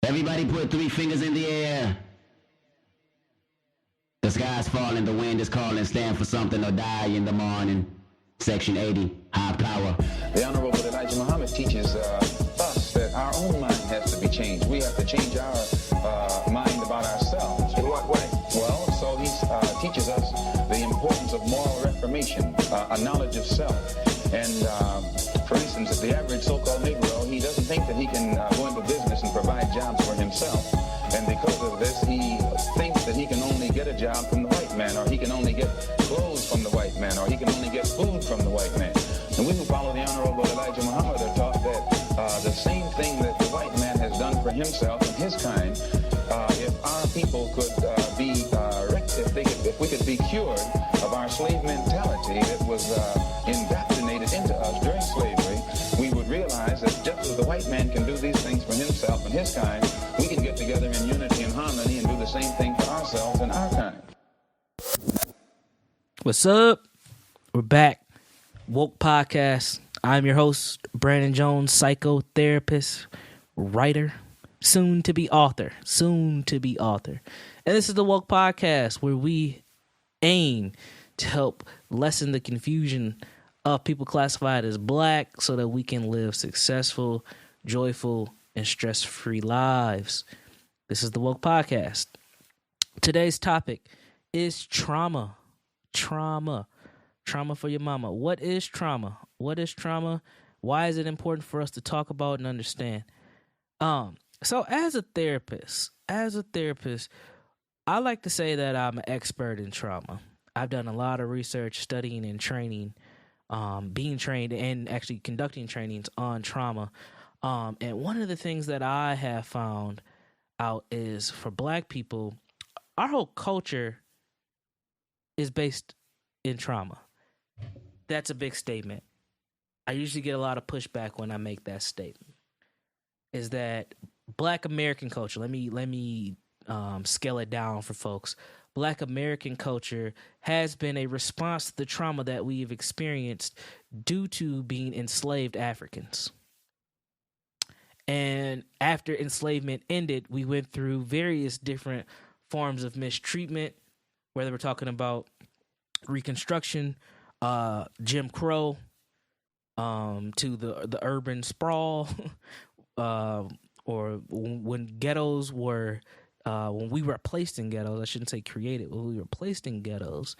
Everybody put 3 fingers in the air. The sky's falling, the wind is calling, stand for something or die in the morning. Section 80, high power. The Honorable Elijah Muhammad teaches us that our own mind has to be changed. We have to change our mind about ourselves. In what way? Well, so he teaches us the importance of moral reformation, a knowledge of self. And for instance, the average so-called Negro, he doesn't think that he can go into business and provide jobs for himself. And because of this, he thinks that he can only get a job from the white man, or he can only get clothes from the white man, or he can only get food from the white man. And we who follow the Honorable Elijah Muhammad are taught that the same thing that the white man has done for himself and his kind, if our people could if we could be cured of our slave mentality that was indoctrinated into us during slavery, we would realize that just as the white man can do these things for himself and his kind, we can get together in unity and harmony and do the same thing for ourselves and our kind. What's up? We're back. Woke Podcast. I'm your host, Brandon Jones, psychotherapist, writer, soon to be author. And this is the Woke Podcast, where we aim to help lessen the confusion of people classified as black so that we can live successful, joyful, and stress-free lives. This is the Woke Podcast. Today's topic is trauma. Trauma for your mama. What is trauma? Why is it important for us to talk about and understand? So as a therapist, I like to say that I'm an expert in trauma. I've done a lot of research, studying and training, being trained and actually conducting trainings on trauma. And one of the things that I have found out is for black people, our whole culture is based in trauma. That's a big statement. I usually get a lot of pushback when I make that statement. Is that Black American culture? Let me scale it down for folks. Black American culture has been a response to the trauma that we've experienced due to being enslaved Africans. And after enslavement ended, we went through various different forms of mistreatment, whether we're talking about Reconstruction, Jim Crow, to the urban sprawl, or when ghettos were, when we were placed in ghettos, I shouldn't say created, when we were placed in ghettos,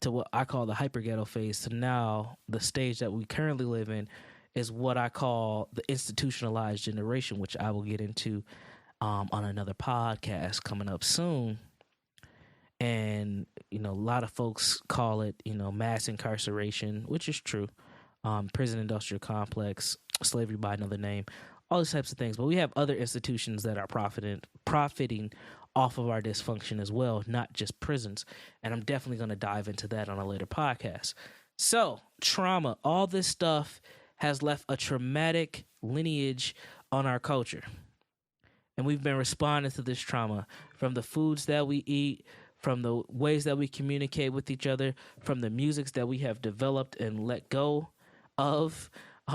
to what I call the hyper ghetto phase, to now the stage that we currently live in is what I call the institutionalized generation, which I will get into on another podcast coming up soon. And, a lot of folks call it, mass incarceration, which is true. Prison industrial complex, slavery by another name, all these types of things. But we have other institutions that are profiting off of our dysfunction as well, not just prisons. And I'm definitely going to dive into that on a later podcast. So, trauma, all this stuff has left a traumatic lineage on our culture. And we've been responding to this trauma from the foods that we eat, from the ways that we communicate with each other, from the musics that we have developed and let go of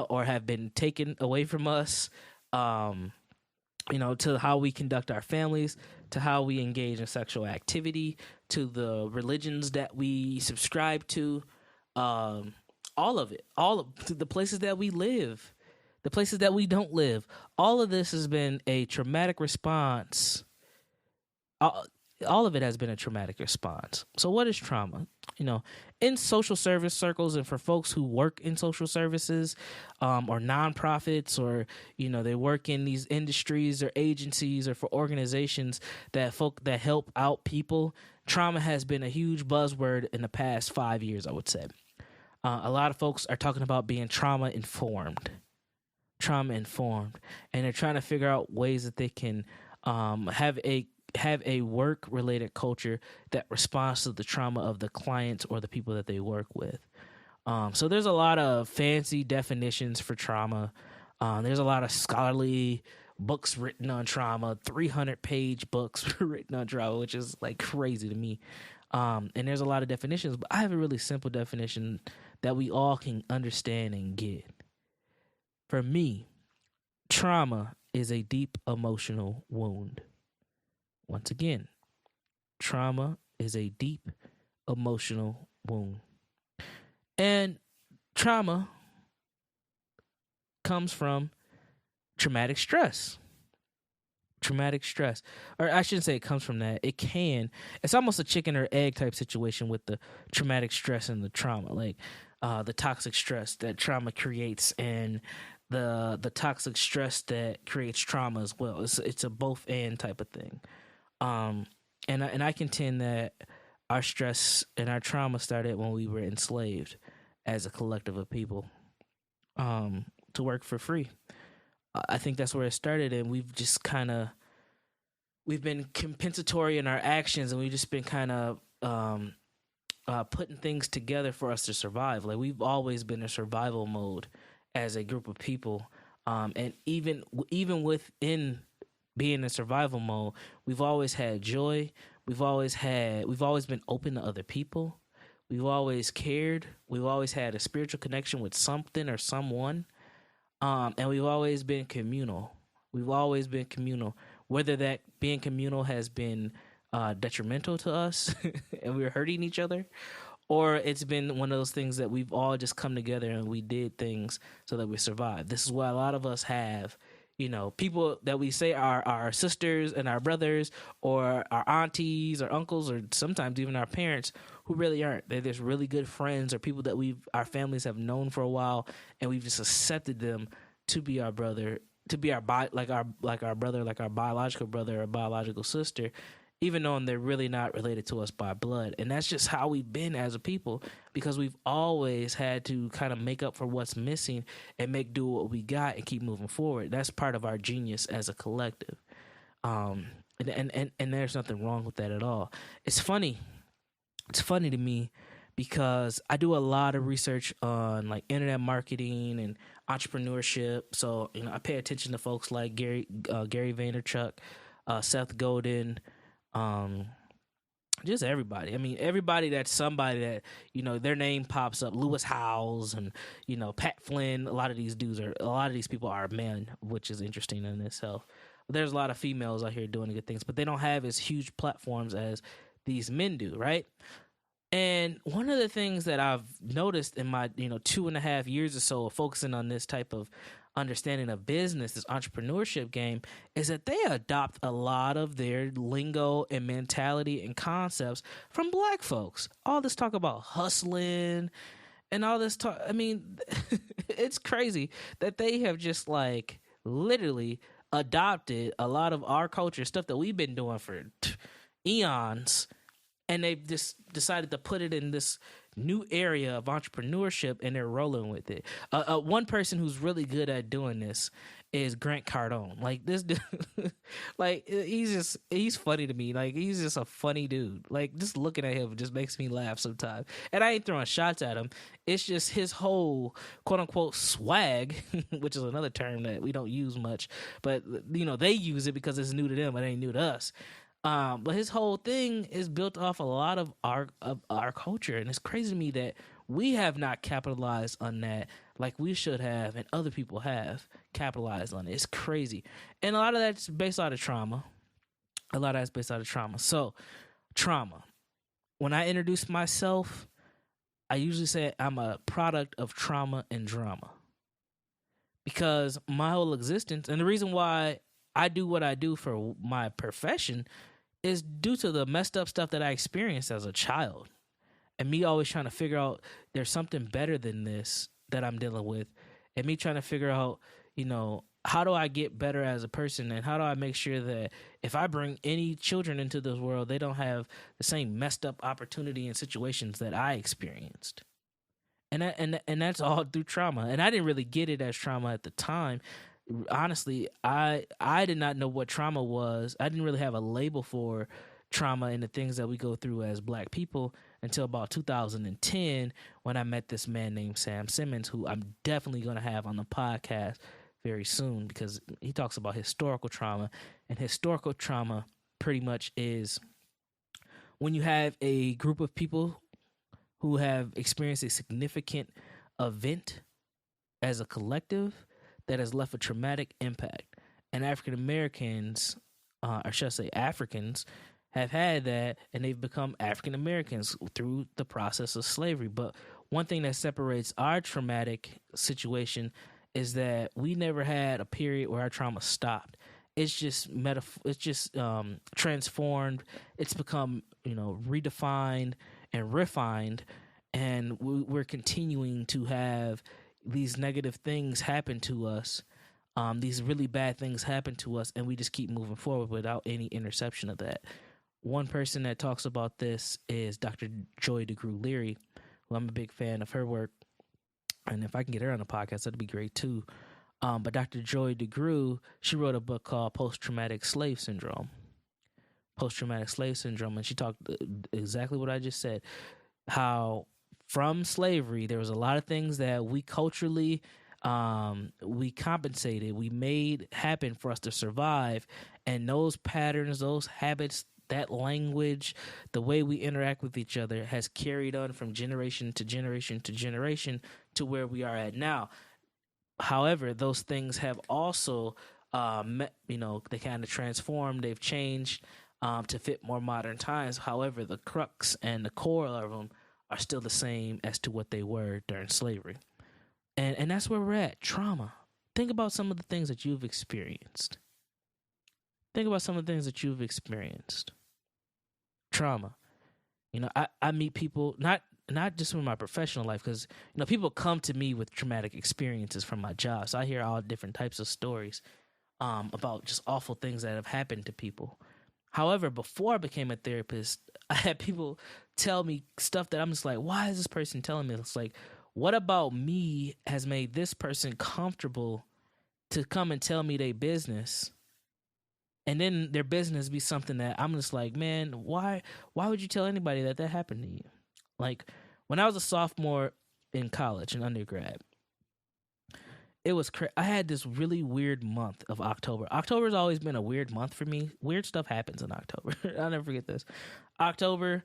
or have been taken away from us, to how we conduct our families, to how we engage in sexual activity, to the religions that we subscribe to, all of it, to the places that we live, the places that we don't live. All of this has been a traumatic response. All of it has been a traumatic response. So what is trauma? In social service circles and for folks who work in social services or nonprofits, or, they work in these industries or agencies or for organizations that help out people, trauma has been a huge buzzword in the past 5 years, I would say. A lot of folks are talking about being trauma-informed, and they're trying to figure out ways that they can have a work-related culture that responds to the trauma of the clients or the people that they work with. So there's a lot of fancy definitions for trauma. There's a lot of scholarly books written on trauma, 300-page books written on trauma, which is like crazy to me. And there's a lot of definitions, but I have a really simple definition that we all can understand and get. For me, trauma is a deep emotional wound. Once again, trauma is a deep emotional wound. And trauma comes from traumatic stress. Traumatic stress. Or I shouldn't say it comes from that. It can. It's almost a chicken or egg type situation with the traumatic stress and the trauma. Like the toxic stress that trauma creates and the toxic stress that creates trauma as well. It's a both and type of thing. And I contend that our stress and our trauma started when we were enslaved as a collective of people to work for free. I think that's where it started, and we've been compensatory in our actions, and we've just been kind of putting things together for us to survive. Like we've always been in survival mode as a group of people, and even within being in survival mode, we've always had joy. We've always been open to other people. We've always cared. We've always had a spiritual connection with something or someone. And we've always been communal. Whether that being communal has been detrimental to us and we're hurting each other, or it's been one of those things that we've all just come together and we did things so that we survived. This is why a lot of us have, people that we say are our sisters and our brothers or our aunties or uncles or sometimes even our parents who really aren't. They're just really good friends or people that our families have known for a while, and we've just accepted them to be our brother, to be our brother, like our biological brother or biological sister, even though they're really not related to us by blood. And that's just how we've been as a people, because we've always had to kind of make up for what's missing and make do what we got and keep moving forward. That's part of our genius as a collective. And there's nothing wrong with that at all. It's funny to me because I do a lot of research on like internet marketing and entrepreneurship. So, I pay attention to folks like Gary Vaynerchuk, Seth Godin, just everybody. I mean, everybody that's somebody that, their name pops up. Lewis Howes and, Pat Flynn. A lot of these people are men, which is interesting in itself. But there's a lot of females out here doing good things, but they don't have as huge platforms as these men do, right? And one of the things that I've noticed in my, 2.5 years or so of focusing on this type of understanding of business, this entrepreneurship game, is that they adopt a lot of their lingo and mentality and concepts from black folks. All this talk about hustling and all this talk. I mean, it's crazy that they have just like literally adopted a lot of our culture, stuff that we've been doing for eons. And they've just decided to put it in this new area of entrepreneurship, and they're rolling with it. One person who's really good at doing this is Grant Cardone. Like this dude, like he's funny to me. Like he's just a funny dude. Like just looking at him just makes me laugh sometimes. And I ain't throwing shots at him. It's just his whole quote unquote swag, which is another term that we don't use much, but they use it because it's new to them. It ain't new to us. But his whole thing is built off a lot of our culture, and it's crazy to me that we have not capitalized on that like we should have, and other people have capitalized on it. It's crazy, and a lot of that's based out of trauma. So, trauma. When I introduce myself, I usually say I'm a product of trauma and drama, because my whole existence, and the reason why I do what I do for my profession, is due to the messed up stuff that I experienced as a child, and me always trying to figure out there's something better than this that I'm dealing with, and me trying to figure out, how do I get better as a person, and how do I make sure that if I bring any children into this world, they don't have the same messed up opportunity and situations that I experienced. And that's all through trauma. And I didn't really get it as trauma at the time. Honestly, I did not know what trauma was. I didn't really have a label for trauma and the things that we go through as black people until about 2010, when I met this man named Sam Simmons, who I'm definitely going to have on the podcast very soon, because he talks about historical trauma. And historical trauma pretty much is when you have a group of people who have experienced a significant event as a collective that has left a traumatic impact. and African Americans, or should I say Africans, have had that, and they've become African Americans through the process of slavery. But one thing that separates our traumatic situation is that we never had a period where our trauma stopped. It's just transformed. It's become, redefined and refined, and we're continuing to have these negative things happen to us. These really bad things happen to us, and we just keep moving forward without any interception of that. One person that talks about this is Dr. Joy DeGruy Leary, who I'm a big fan of her work. And if I can get her on the podcast, that'd be great too. But Dr. Joy DeGruy, she wrote a book called Post-Traumatic Slave Syndrome. Post-Traumatic Slave Syndrome. And she talked exactly what I just said. How from slavery, there was a lot of things that we culturally, we compensated, we made happen for us to survive. And those patterns, those habits, that language, the way we interact with each other has carried on from generation to generation to generation to where we are at now. However, those things have also, they kind of transformed, they've changed to fit more modern times. However, the crux and the core of them are still the same as to what they were during slavery. And that's where we're at, trauma. Think about some of the things that you've experienced. Trauma. I meet people, not just from my professional life, because people come to me with traumatic experiences from my job, so I hear all different types of stories about just awful things that have happened to people. However, before I became a therapist, I had people tell me stuff that I'm just like, why is this person telling me? It's like, what about me has made this person comfortable to come and tell me their business? And then their business be something that I'm just like, man, why would you tell anybody that happened to you? Like, when I was a sophomore in college, in undergrad, it was I had this really weird month of October. October's always been a weird month for me. Weird stuff happens in October. I'll never forget this. October,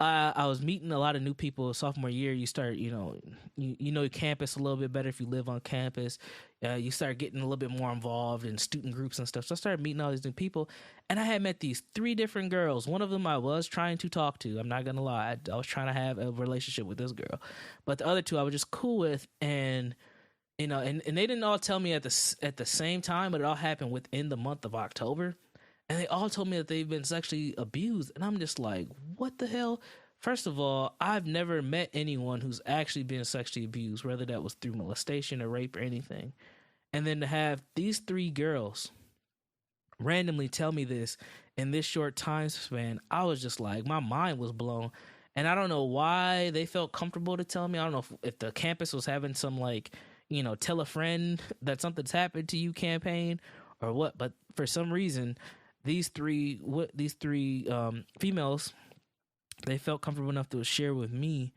I was meeting a lot of new people. Sophomore year, you start, you know campus a little bit better if you live on campus. You start getting a little bit more involved in student groups and stuff. So I started meeting all these new people, and I had met these 3 different girls. One of them I was trying to talk to. I'm not gonna lie, I was trying to have a relationship with this girl, but the other 2 I was just cool with, and and they didn't all tell me at the same time, but it all happened within the month of October. And they all told me that they've been sexually abused. And I'm just like, what the hell? First of all, I've never met anyone who's actually been sexually abused, whether that was through molestation or rape or anything. And then to have these 3 girls randomly tell me this in this short time span, I was just like, my mind was blown. And I don't know why they felt comfortable to tell me. I don't know if the campus was having some tell a friend that something's happened to you campaign or what. But for some reason, these three females, they felt comfortable enough to share with me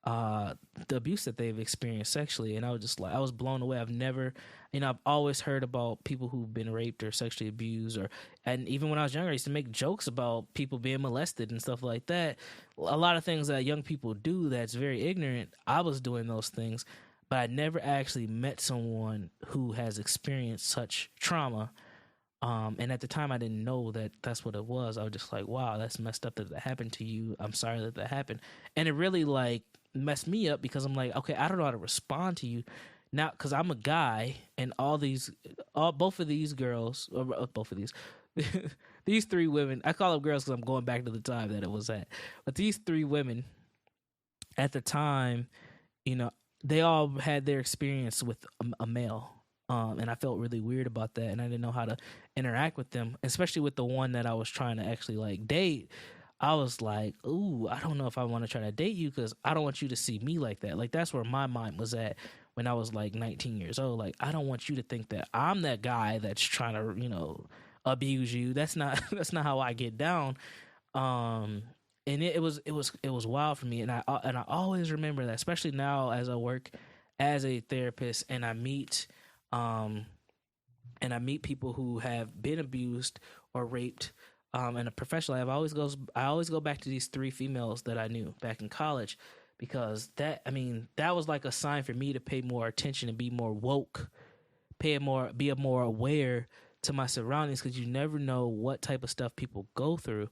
the abuse that they've experienced sexually. And I was just like, I was blown away. I've always heard about people who've been raped or sexually abused, and even when I was younger, I used to make jokes about people being molested and stuff like that. A lot of things that young people do that's very ignorant. I was doing those things, but I never actually met someone who has experienced such trauma. And at the time, I didn't know that that's what it was. I was just like, wow, that's messed up that happened to you. I'm sorry that happened. And it really messed me up, because I'm like, okay, I don't know how to respond to you now, because I'm a guy, and both of these girls, these 3 women, I call them girls because I'm going back to the time that it was at, but these 3 women at the time, they all had their experience with a male. And I felt really weird about that, and I didn't know how to interact with them, especially with the one that I was trying to actually date. I was like, ooh, I don't know if I want to try to date you, because I don't want you to see me like that. That's where my mind was at when I was 19 years old. I don't want you to think that I'm that guy that's trying to, abuse you. That's not how I get down. And it was wild for me, and I always remember that, especially now as I work as a therapist, and I meet people who have been abused or raped. In a professional life, I always go back to these 3 females that I knew back in college, because that was like a sign for me to pay more attention and be more woke, be more aware to my surroundings, because you never know what type of stuff people go through,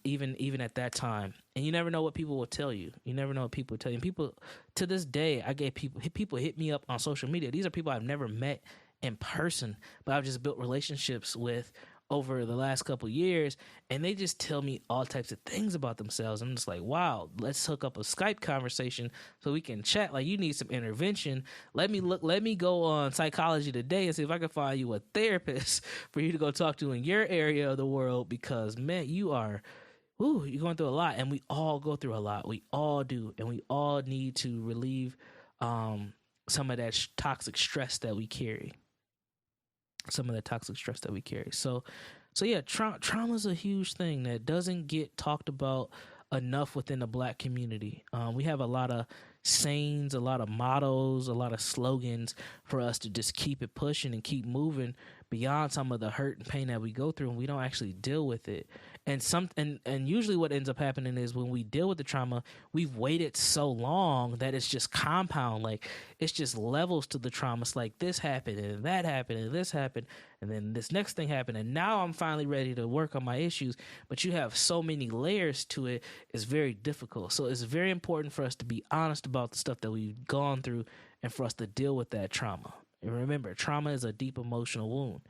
even at that time, and you never know what people will tell you. You never know what people will tell you. And people, to this day, I get people hit me up on social media. These are people I've never met in person, but I've just built relationships with over the last couple years, and they just tell me all types of things about themselves. I'm just like, wow, let's hook up a Skype conversation so we can chat. Like, you need some intervention. Let me go on Psychology Today and see if I can find you a therapist for you to go talk to in your area of the world, because man, you're going through a lot, and we all go through a lot. We all do, and we all need to relieve some of that toxic stress that we carry. So yeah, trauma is a huge thing that doesn't get talked about enough within the Black community. We have a lot of sayings, a lot of mottos, a lot of slogans for us to just keep it pushing and keep moving beyond some of the hurt and pain that we go through, and we don't actually deal with it. And usually what ends up happening is when we deal with the trauma, we've waited so long that it's just compound. Like, it's just levels to the trauma. It's like this happened and that happened and this happened and then this next thing happened, and now I'm finally ready to work on my issues. But you have so many layers to it, it's very difficult. So it's very important for us to be honest about the stuff that we've gone through and for us to deal with that trauma. And remember, trauma is a deep emotional wound.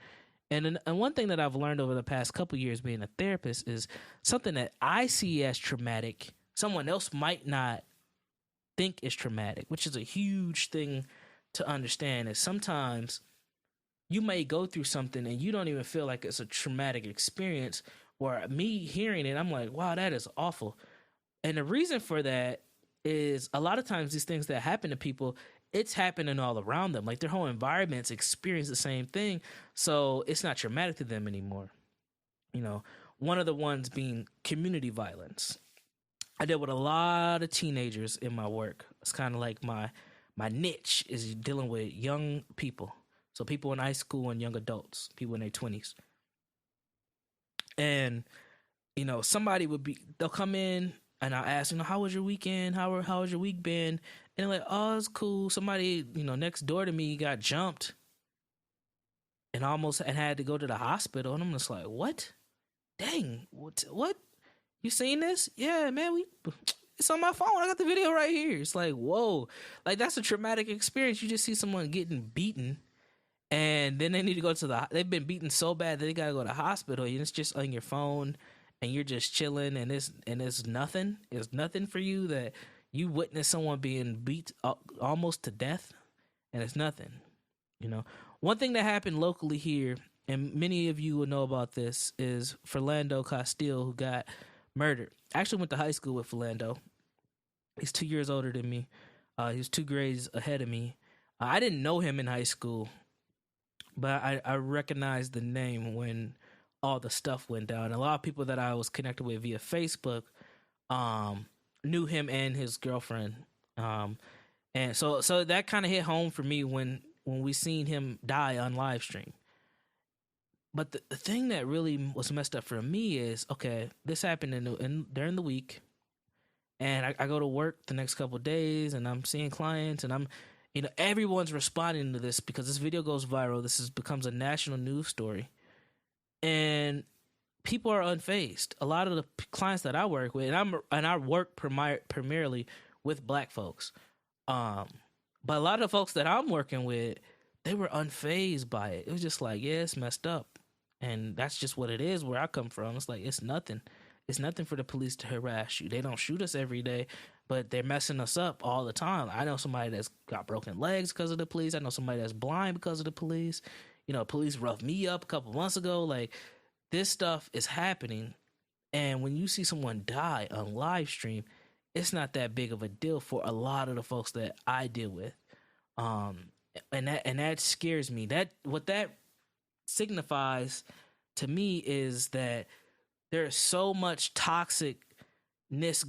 And one thing that I've learned over the past couple years being a therapist is something that I see as traumatic, someone else might not think is traumatic, which is a huge thing to understand, is sometimes you may go through something and you don't even feel like it's a traumatic experience, or me hearing it, I'm like, wow, that is awful. And the reason for that is a lot of times these things that happen to people, it's happening all around them. Like, their whole environments experience the same thing, so it's not traumatic to them anymore. You know, one of the ones being community violence. I deal with a lot of teenagers in my work. It's kind of like my niche is dealing with young people. So people in high school and young adults, people in their 20s. And, you know, they'll come in and I'll ask, you know, how was your weekend? How has your week been? And they're like, oh, it's cool. Somebody, you know, next door to me got jumped and had to go to the hospital. And I'm just like, what? Dang, what? You seen this? Yeah, man, it's on my phone. I got the video right here. It's like, whoa. Like, that's a traumatic experience. You just see someone getting beaten, and then they need to go to they've been beaten so bad that they got to go to the hospital, and it's just on your phone, and you're just chilling, and it's nothing. It's nothing for you that you witnessed someone being beat almost to death, and it's nothing. You know, one thing that happened locally here, and many of you will know about this, is Philando Castile, who got murdered. I actually went to high school with Philando. He's 2 years older than me. He was 2 grades ahead of me. I didn't know him in high school, but I recognized the name when all the stuff went down. A lot of people that I was connected with via Facebook knew him and his girlfriend. And so that kind of hit home for me when we seen him die on live stream. But the thing that really was messed up for me is, okay, this happened during the week, and I go to work the next couple of days, and I'm seeing clients, and everyone's responding to this because this video goes viral. This becomes a national news story, and people are unfazed. A lot of the clients that I work with, and I work primarily with Black folks, but a lot of the folks that I'm working with, they were unfazed by it. It was just like, yeah, it's messed up. And that's just what it is where I come from. It's like, it's nothing. It's nothing for the police to harass you. They don't shoot us every day, but they're messing us up all the time. I know somebody that's got broken legs because of the police. I know somebody that's blind because of the police. You know, police roughed me up a couple months ago. Like, this stuff is happening. And when you see someone die on live stream, it's not that big of a deal for a lot of the folks that I deal with. And that scares me. What that signifies to me is that there's so much toxicness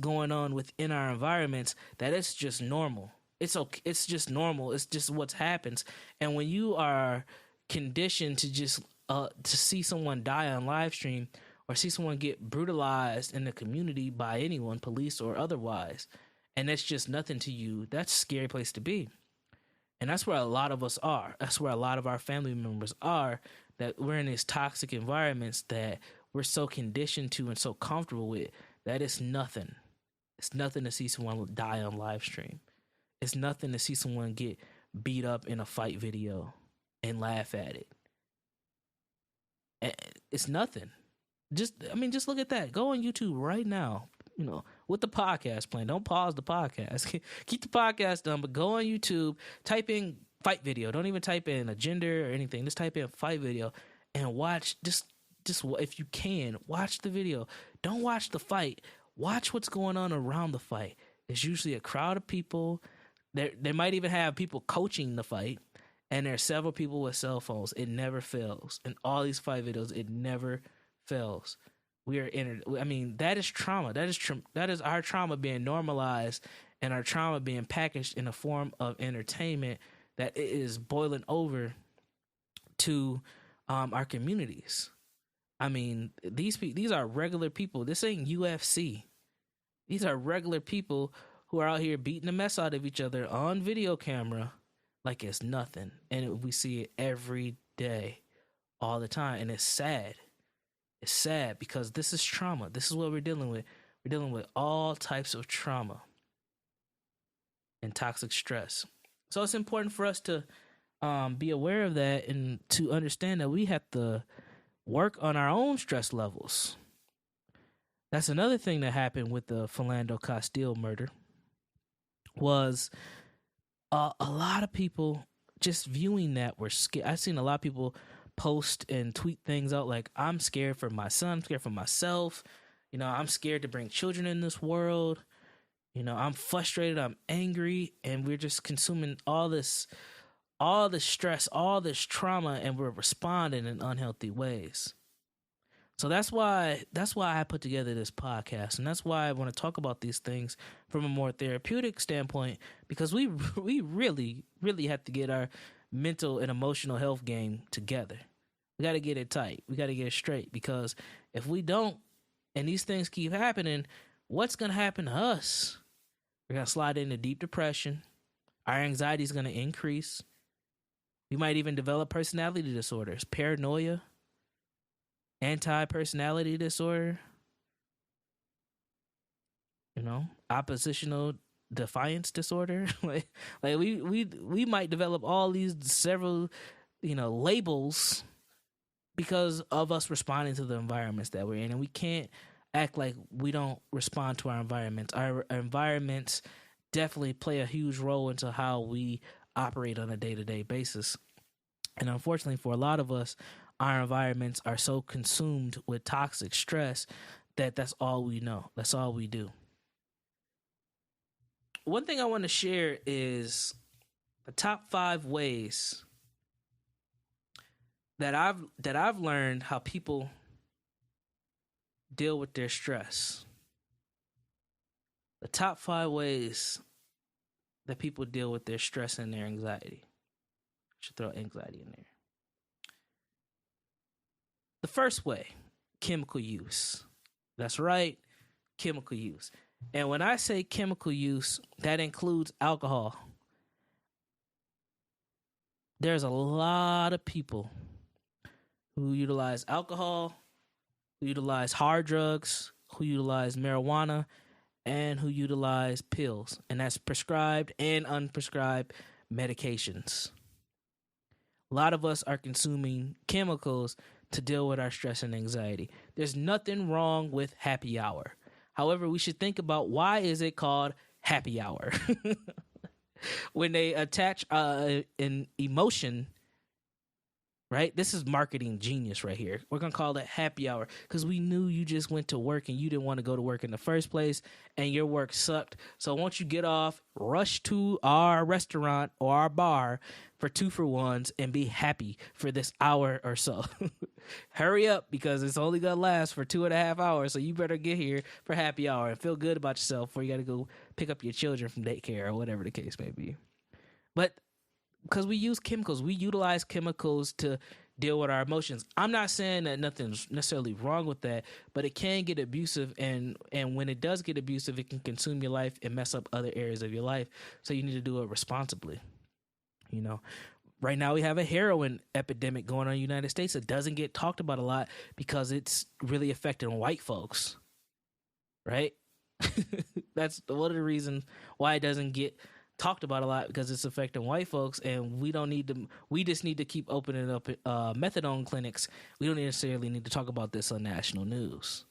going on within our environments that it's just normal. It's okay. It's just normal. It's just what happens. And when you are conditioned to just to see someone die on live stream or see someone get brutalized in the community by anyone, police or otherwise, and it's just nothing to you, that's a scary place to be. And that's where a lot of us are. That's where a lot of our family members are, that we're in these toxic environments that we're so conditioned to and so comfortable with that it's nothing. It's nothing to see someone die on live stream. It's nothing to see someone get beat up in a fight video and laugh at it. It's nothing. Just look at that. Go on YouTube right now, with the podcast playing. Don't pause the podcast. Keep the podcast done, but go on YouTube, type in fight video. Don't even type in a gender or anything. Just type in fight video and watch. Just if you can, watch the video. Don't watch the fight. Watch what's going on around the fight. There's usually a crowd of people. They might even have people coaching the fight, and there are several people with cell phones. It never fails. In all these fight videos, it never fails. That is trauma. That is our trauma being normalized, and our trauma being packaged in a form of entertainment that it is boiling over to our communities. These are regular people. This ain't UFC. These are regular people who are out here beating the mess out of each other on video camera like it's nothing. And we see it every day, all the time. And it's sad. It's sad because this is trauma. This is what we're dealing with. We're dealing with all types of trauma and toxic stress. So it's important for us to be aware of that and to understand that we have to work on our own stress levels. That's another thing that happened with the Philando Castile murder was a lot of people just viewing that were scared. I've seen a lot of people post and tweet things out like, I'm scared for my son, I'm scared for myself. I'm scared to bring children in this world. I'm frustrated, I'm angry, and we're just consuming all this stress, all this trauma, and we're responding in unhealthy ways. So that's why I put together this podcast, and that's why I want to talk about these things from a more therapeutic standpoint, because we really, really have to get our mental and emotional health game together. We got to get it tight. We got to get it straight, because if we don't, and these things keep happening, what's going to happen to us? We're going to slide into deep depression. Our anxiety is going to increase. We might even develop personality disorders, paranoia, anti-personality disorder, oppositional defiance disorder. like we might develop all these several, labels because of us responding to the environments that we're in. And we can't act like we don't respond to our environments. Our environments definitely play a huge role into how we operate on a day-to-day basis. And unfortunately for a lot of us, our environments are so consumed with toxic stress that that's all we know. That's all we do. One thing I want to share is the top 5 ways that I've learned how people deal with their stress. The top 5 ways that people deal with their stress and their anxiety. I should throw anxiety in there. The first way, chemical use. That's right, chemical use. And when I say chemical use, that includes alcohol. There's a lot of people who utilize alcohol, who utilize hard drugs, who utilize marijuana, and who utilize pills. And that's prescribed and unprescribed medications. A lot of us are consuming chemicals to deal with our stress and anxiety. There's nothing wrong with happy hour. However, we should think about, why is it called happy hour? When they attach an emotion, right? This is marketing genius right here. We're going to call it happy hour because we knew you just went to work and you didn't want to go to work in the first place and your work sucked. So once you get off, rush to our restaurant or our bar for 2-for-1s and be happy for this hour or so. Hurry up, because it's only going to last for 2.5 hours. So you better get here for happy hour and feel good about yourself before you got to go pick up your children from daycare or whatever the case may be. But because we use chemicals, we utilize chemicals to deal with our emotions. I'm not saying that nothing's necessarily wrong with that, but it can get abusive, and when it does get abusive, it can consume your life and mess up other areas of your life. So you need to do it responsibly. Right now we have a heroin epidemic going on in the United States. It doesn't get talked about a lot because it's really affecting white folks, right? That's one of the reasons why it doesn't get talked about a lot, because it's affecting white folks, and we just need to keep opening up methadone clinics. We don't necessarily need to talk about this on national news.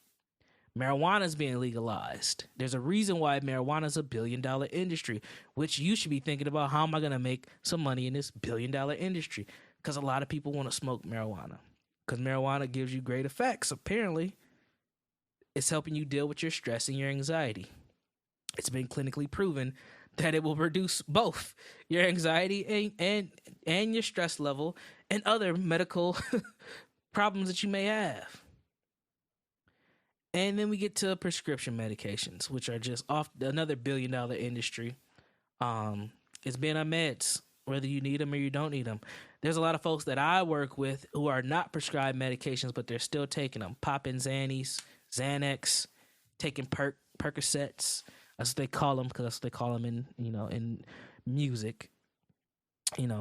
Marijuana is being legalized. There's a reason why marijuana is a $1 billion industry, which you should be thinking about, how am I going to make some money in this $1 billion industry? Because a lot of people want to smoke marijuana because marijuana gives you great effects. Apparently, it's helping you deal with your stress and your anxiety. It's been clinically proven that it will reduce both your anxiety and your stress level and other medical problems that you may have. And then we get to prescription medications, which are just off another $1 billion industry. It's being on meds, whether you need them or you don't need them. There's a lot of folks that I work with who are not prescribed medications, but they're still taking them. Popping Xannies, Xanax, taking Percocets. That's what they call them, because that's what they call them in music.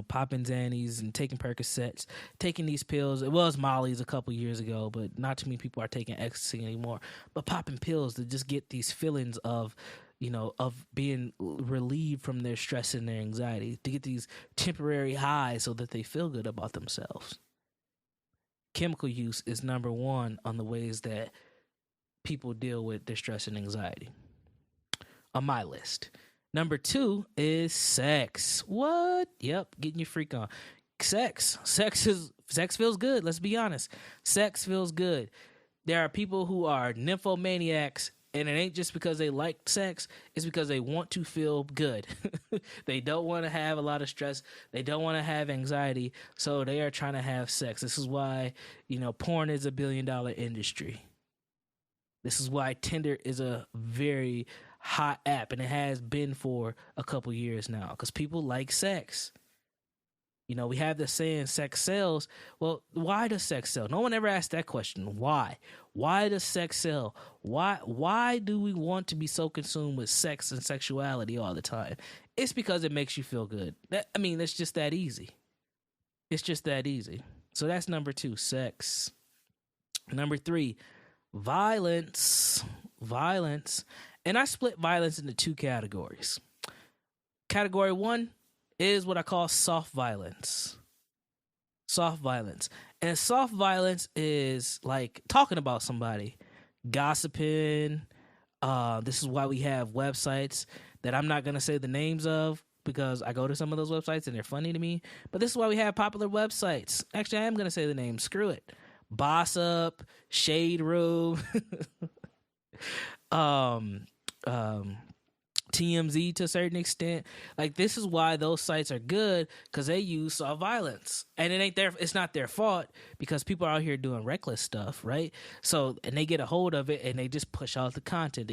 Popping Xannies and taking Percocets, taking these pills. It was Molly's a couple years ago, but not too many people are taking ecstasy anymore. But popping pills to just get these feelings of being relieved from their stress and their anxiety, to get these temporary highs so that they feel good about themselves. Chemical use is number one on the ways that people deal with their stress and anxiety on my list. Number two is sex. What? Yep, getting your freak on. Sex feels good. Let's be honest. Sex feels good. There are people who are nymphomaniacs, and it ain't just because they like sex. It's because they want to feel good. They don't want to have a lot of stress. They don't want to have anxiety. So they are trying to have sex. This is why, porn is a $1 billion industry. This is why Tinder is a very hot app, and it has been for a couple years now, because people like sex. We have this saying, sex sells. Well, why does sex sell? No one ever asked that question. Why does sex sell? Why do we want to be so consumed with sex and sexuality all the time? It's because it makes you feel good. It's just that easy. It's just that easy. So that's number two, sex. Number three, violence. And I split violence into two categories. Category one is what I call soft violence. Soft violence. And soft violence is like talking about somebody, gossiping. This is why we have websites that I'm not going to say the names of, because I go to some of those websites and they're funny to me. But this is why we have popular websites. Actually, I am going to say the name. Screw it. Boss Up, Shade Room, TMZ to a certain extent. Like, this is why those sites are good, because they use soft violence, and it's not their fault, because people are out here doing reckless stuff, right? So, and they get a hold of it and they just push out the content.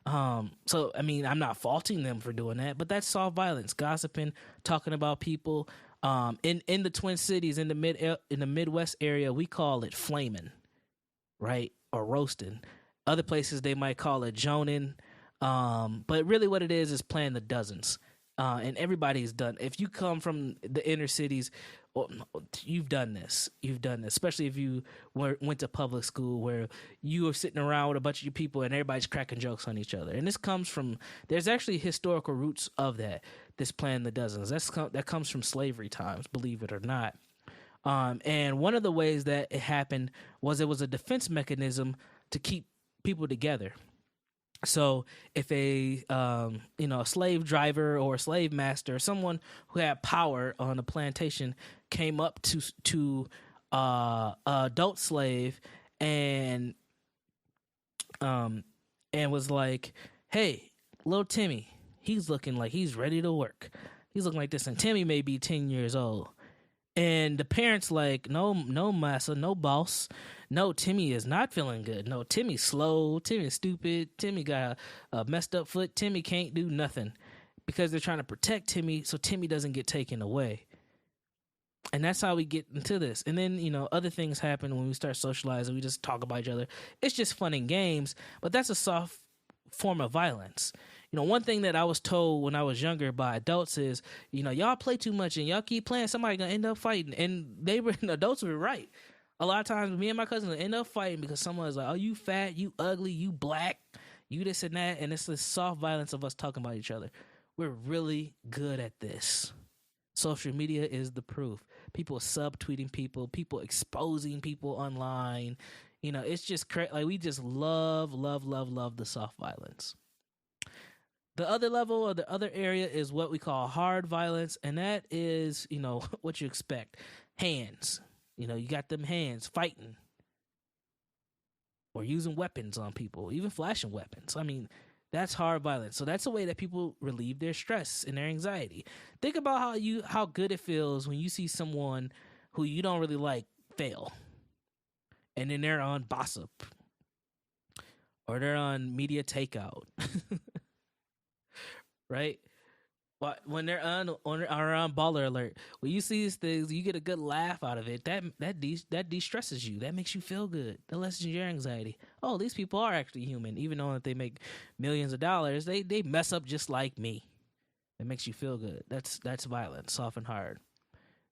So I'm not faulting them for doing that, but that's soft violence. Gossiping, talking about people. In the Twin Cities, in the Midwest area, we call it flaming, right? Or roasting. Other places they might call it joning. But really what it is playing the dozens. And everybody's done. If you come from the inner cities, you've done this, especially if you went to public school, where you are sitting around with a bunch of people and everybody's cracking jokes on each other. And this comes from, there's actually historical roots of that, this playing the dozens. That comes from slavery times, believe it or not. And one of the ways that it happened was it was a defense mechanism to keep people together. So if a slave driver or a slave master, or someone who had power on a plantation, came up to a adult slave and was like, "Hey, little Timmy, he's looking like he's ready to work. He's looking like this," and Timmy may be 10 years old. And the parents like, no, massa, no boss. No, Timmy is not feeling good. No, Timmy's slow. Timmy's stupid. Timmy got a messed up foot. Timmy can't do nothing, because they're trying to protect Timmy so Timmy doesn't get taken away. And that's how we get into this. And then, other things happen when we start socializing. We just talk about each other. It's just fun and games, but that's a soft form of violence. one thing that I was told when I was younger by adults is, y'all play too much and y'all keep playing, somebody gonna end up fighting. And adults were right. A lot of times, me and my cousin would end up fighting because someone was like, "Oh, you fat, you ugly, you black, you this and that," and it's the soft violence of us talking about each other. We're really good at this. Social media is the proof. People subtweeting people exposing people online. It's just crazy. Like, we just love the soft violence. The other level or the other area is what we call hard violence, and that is, what you expect. Hands. You got them hands fighting or using weapons on people, even flashing weapons. I mean, that's hard violence. So that's a way that people relieve their stress and their anxiety. Think about how good it feels when you see someone who you don't really like fail, and then they're on Gossip or they're on Media Takeout, right? When they're on Baller Alert, when you see these things, you get a good laugh out of it. That de-stresses you. That makes you feel good. That lessens your anxiety. Oh, these people are actually human, even though they make millions of dollars. They mess up just like me. It makes you feel good. That's violence, soft and hard.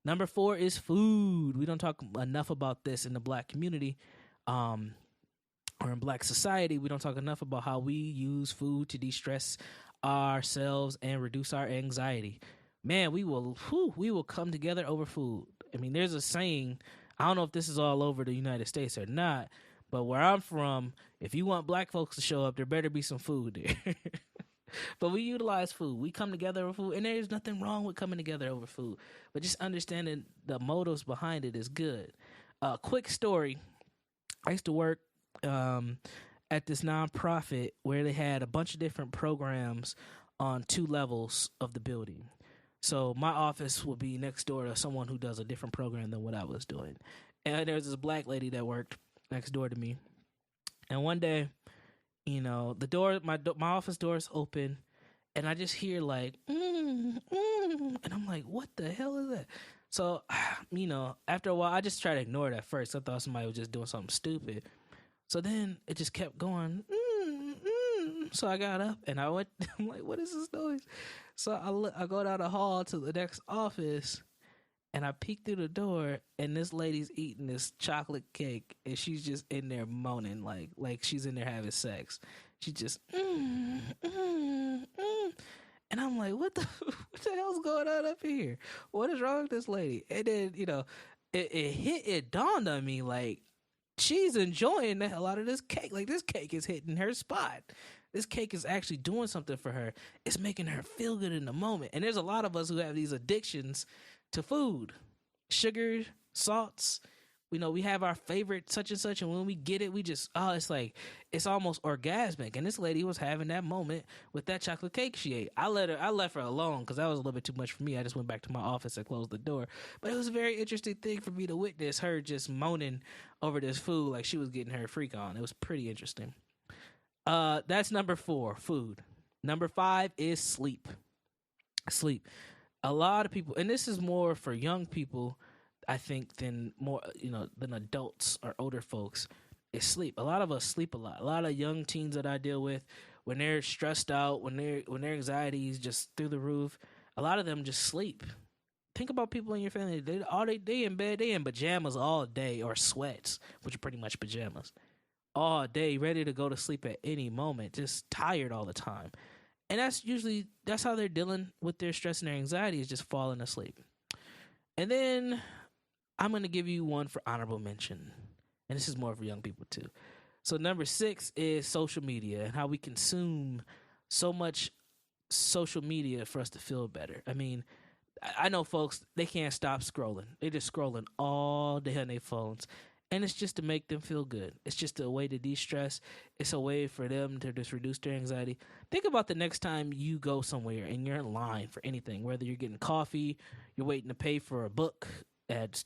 Number 4 is food. We don't talk enough about this in the Black community, or in Black society. We don't talk enough about how we use food to de-stress ourselves and reduce our anxiety. Man, we will come together over food. I mean, there's a saying, I don't know if this is all over the United States or not, but where I'm from, if you want Black folks to show up, there better be some food there. But we utilize food. We come together over food, and there's nothing wrong with coming together over food. But just understanding the motives behind it is good. Quick story. I used to work at this nonprofit where they had a bunch of different programs on 2 levels of the building. So my office would be next door to someone who does a different program than what I was doing. And there was this Black lady that worked next door to me. And one day, the door, my office door is open, and I just hear like, and I'm like, what the hell is that? So, after a while, I just try to ignore it at first. I thought somebody was just doing something stupid. So then it just kept going. So I got up and I went. I'm like, what is this noise? So I go down the hall to the next office, and I peek through the door, and this lady's eating this chocolate cake, and she's just in there moaning like she's in there having sex. She just and I'm like, what the hell's going on up here? What is wrong with this lady? And then it dawned on me, like, she's enjoying the hell out of this cake. Like, this cake is hitting her spot. This cake is actually doing something for her. It's making her feel good in the moment. And there's a lot of us who have these addictions to food, sugar, salts. We have our favorite such and such, and when we get it, we just, it's like, it's almost orgasmic. And this lady was having that moment with that chocolate cake she ate. I left her alone because that was a little bit too much for me. I just went back to my office and closed the door. But it was a very interesting thing for me to witness her just moaning over this food like she was getting her freak on. It was pretty interesting. That's number 4, food. Number 5 is sleep. Sleep. A lot of people, and this is more for young people, I think, than adults or older folks, is sleep. A lot of us sleep a lot. A lot of young teens that I deal with, when they're stressed out, when their anxiety is just through the roof, a lot of them just sleep. Think about people in your family. They in bed, they in pajamas all day, or sweats, which are pretty much pajamas, all day, ready to go to sleep at any moment, just tired all the time. And that's how they're dealing with their stress and their anxiety, is just falling asleep. And then I'm going to give you one for honorable mention. And this is more for young people too. So number 6 is social media, and how we consume so much social media for us to feel better. I mean, I know folks, they can't stop scrolling. They're just scrolling all day on their phones. And it's just to make them feel good. It's just a way to de-stress. It's a way for them to just reduce their anxiety. Think about the next time you go somewhere and you're in line for anything, whether you're getting coffee, you're waiting to pay for a book at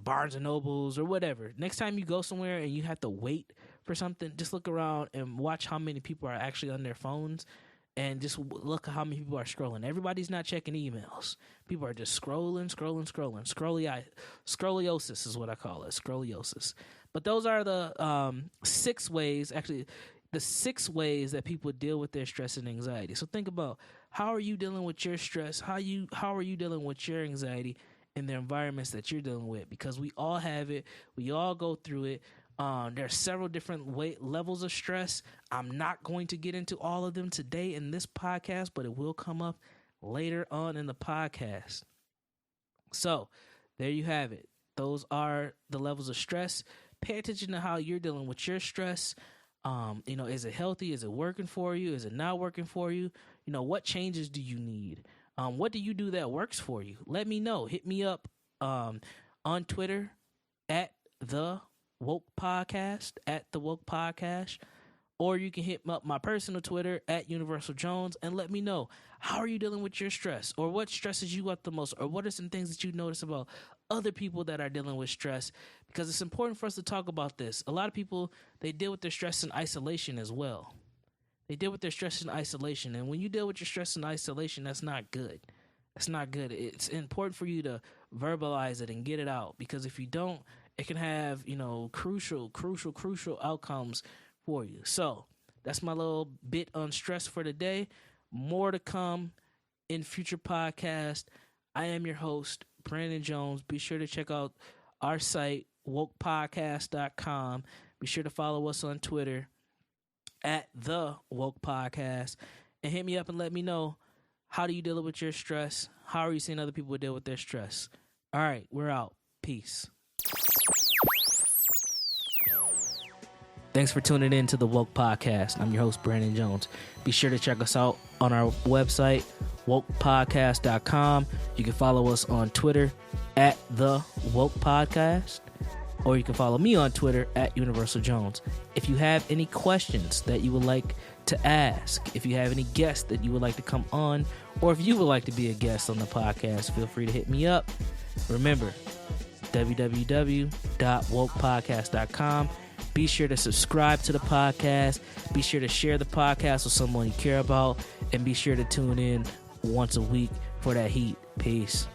Barnes and Nobles or whatever. Next time you go somewhere and you have to wait for something, just look around and watch how many people are actually on their phones, and just look at how many people are scrolling. Everybody's not checking emails. People are just scrolling. Scoliosis is what I call it, scoliosis. But those are the 6 ways. Actually, the 6 ways that people deal with their stress and anxiety. So think about, how are you dealing with your stress? How are you dealing with your anxiety in the environments that you're dealing with? Because we all have it. We all go through it. There are several different levels of stress. I'm not going to get into all of them today in this podcast, but it will come up later on in the podcast. So there you have it. Those are the levels of stress. Pay attention to how you're dealing with your stress. Is it healthy? Is it working for you? Is it not working for you? What changes do you need? What do you do that works for you? Let me know. Hit me up on Twitter at the Woke Podcast, or you can hit up my personal Twitter at Universal Jones and let me know, how are you dealing with your stress, or what stresses you out the most, or what are some things that you notice about other people that are dealing with stress, because it's important for us to talk about this. A lot of people, they deal with their stress in isolation as well. They deal with their stress in isolation, and when you deal with your stress in isolation, that's not good. That's not good. It's important for you to verbalize it and get it out, because if you don't, it can have, crucial outcomes for you. So that's my little bit on stress for today. More to come in future podcasts. I am your host, Brandon Jones. Be sure to check out our site, wokepodcast.com. Be sure to follow us on Twitter at the Woke Podcast, and hit me up and let me know, how do you deal with your stress? How are you seeing other people deal with their stress? All right, we're out. Peace. Thanks for tuning in to the Woke Podcast. I'm your host, Brandon Jones. Be sure to check us out on our website, wokepodcast.com. You can follow us on Twitter at the Woke Podcast, or you can follow me on Twitter at Universal Jones. If you have any questions that you would like to ask, if you have any guests that you would like to come on, or if you would like to be a guest on the podcast, feel free to hit me up. Remember, www.wokepodcast.com. Be sure to subscribe to the podcast. Be sure to share the podcast with someone you care about. And be sure to tune in once a week for that heat. Peace.